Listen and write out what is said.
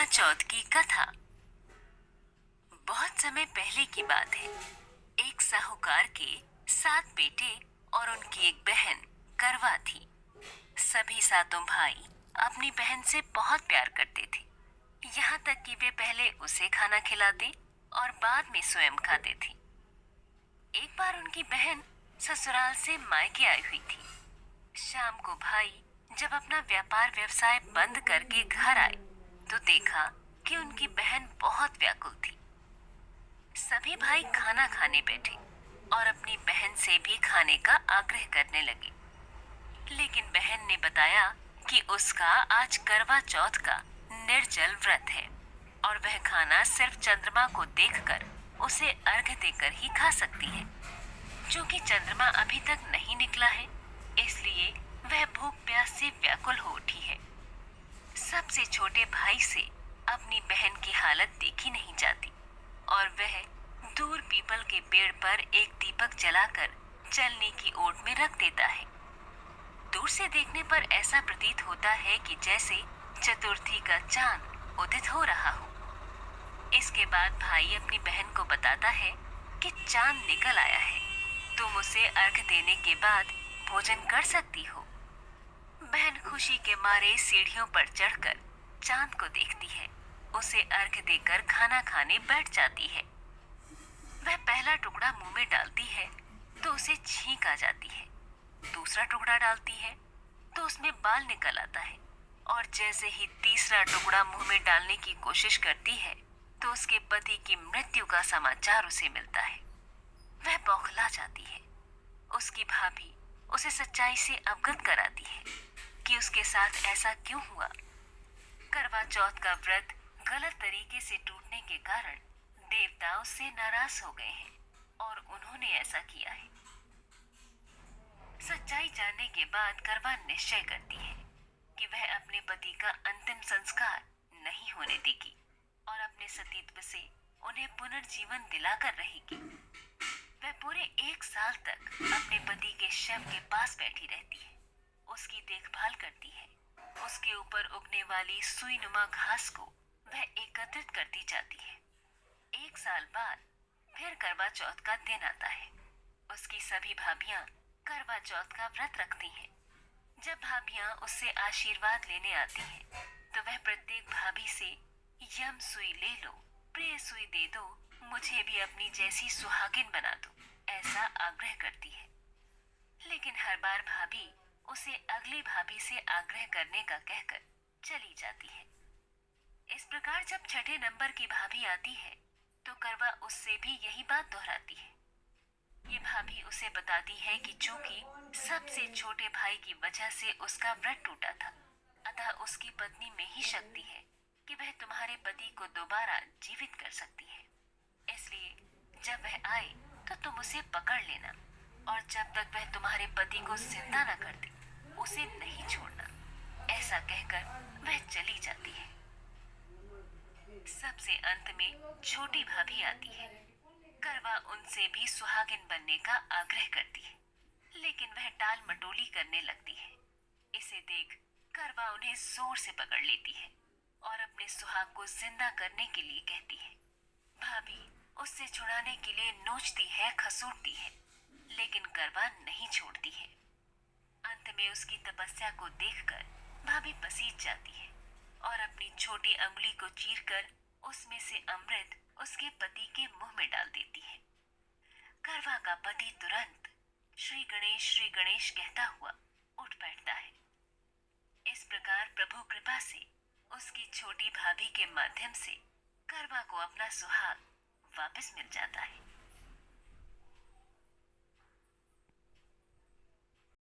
करवा चौथ की कथा। बहुत समय पहले की बात है। एक साहूकार के 7 बेटे और उनकी एक बहन करवा थी। सभी सातों भाई अपनी बहन से बहुत प्यार करते थे, यहाँ तक कि वे पहले उसे खाना खिलाते और बाद में स्वयं खाते थे। एक बार उनकी बहन ससुराल से मायके आई हुई थी। शाम को भाई जब अपना व्यापार व्यवसाय बंद करके घर आए तो देखा कि उनकी बहन बहुत व्याकुल थी। सभी भाई खाना खाने बैठे और अपनी बहन से भी खाने का आग्रह करने लगे, लेकिन बहन ने बताया कि उसका आज करवा चौथ का निर्जल व्रत है और वह खाना सिर्फ चंद्रमा को देखकर उसे अर्घ देकर ही खा सकती है। क्योंकि चंद्रमा अभी तक नहीं निकला है, इसलिए वह भूख प्यास से व्याकुल हो उठी है। सबसे छोटे भाई से अपनी बहन की हालत देखी नहीं जाती और वह दूर पीपल के पेड़ पर एक दीपक जलाकर जलने की ओट में रख देता है। दूर से देखने पर ऐसा प्रतीत होता है कि जैसे चतुर्थी का चांद उदित हो रहा हो। इसके बाद भाई अपनी बहन को बताता है कि चांद निकल आया है, तुम उसे अर्घ देने के बाद भोजन कर सकती हो। बहन खुशी के मारे सीढ़ियों पर चढ़कर चांद को देखती है, उसे अर्घ देकर खाना खाने बैठ जाती है। वह पहला टुकड़ा मुंह में डालती है तो उसे छींक आ जाती है। दूसरा टुकड़ा डालती है तो उसमें बाल निकल आता है और जैसे ही तीसरा टुकड़ा मुंह में डालने की कोशिश करती है तो उसके पति की मृत्यु का समाचार उसे मिलता है। वह बौखला जाती है। उसकी भाभी उसे सच्चाई से अवगत कराती है कि उसके साथ ऐसा क्यों हुआ। करवा चौथ का व्रत गलत तरीके से टूटने के कारण देवता उससे नाराज हो गए हैं और उन्होंने ऐसा किया है। सच्चाई जानने के बाद करवा निश्चय करती है कि वह अपने पति का अंतिम संस्कार नहीं होने देगी और अपने सतीत्व से उन्हें पुनर्जीवन दिलाकर रहेगी। वह पूरे 1 साल तक अपने पति के शव के पास बैठी रहती है, उसकी देखभाल करती है। उसके ऊपर उगने वाली सुईनुमा घास को वह एकत्रित करती जाती है। 1 साल बाद फिर करवा चौथ का दिन आता है। उसकी सभी भाभियां करवा चौथ का व्रत रखती हैं। जब भाभियां उससे आशीर्वाद लेने आती हैं, तो वह प्रत्येक भाभी से यम सुई ले लो, प्रिय सुई दे दो, मुझे भी अपनी जैसी सुहागिन बना दो, ऐसा आग्रह करती है। लेकिन हर बार भाभी उसे अगली भाभी से आग्रह करने का कहकर चली जाती है। इस प्रकार जब छठे नंबर की भाभी आती है तो करवा उससे भी यही बात दोहराती है। ये भाभी उसे बताती है कि चूंकि सबसे छोटे भाई की वजह से उसका व्रत टूटा था, अतः उसकी पत्नी में ही शक्ति है कि वह तुम्हारे पति को दोबारा जीवित कर सकती है। इसलिए जब वह आए तो तुम उसे पकड़ लेना और जब तक वह तुम्हारे पति को जिंदा न कर दे उसे नहीं छोड़ना। ऐसा कहकर वह चली जाती है। सबसे अंत में छोटी भाभी आती है। करवा उनसे भी सुहागिन बनने का आग्रह करती है, लेकिन वह टाल मटोली करने लगती है। इसे देख करवा उन्हें जोर से पकड़ लेती है और अपने सुहाग को जिंदा करने के लिए कहती है। भाभी उससे छुड़ाने के लिए नोचती है, खसूटती है, लेकिन करवा नहीं छोड़ती है। अंत में उसकी तपस्या को देखकर भाभी पसीज जाती है और अपनी छोटी अंगुली को चीरकर उसमें से अमृत उसके पति के मुंह में डाल देती है। करवा का पति तुरंत श्री गणेश कहता हुआ उठ बैठता है। इस प्रकार प्रभु कृपा से उसकी छोटी भाभी के माध्यम से करवा को अपना सुहाग वापस मिल जाता है।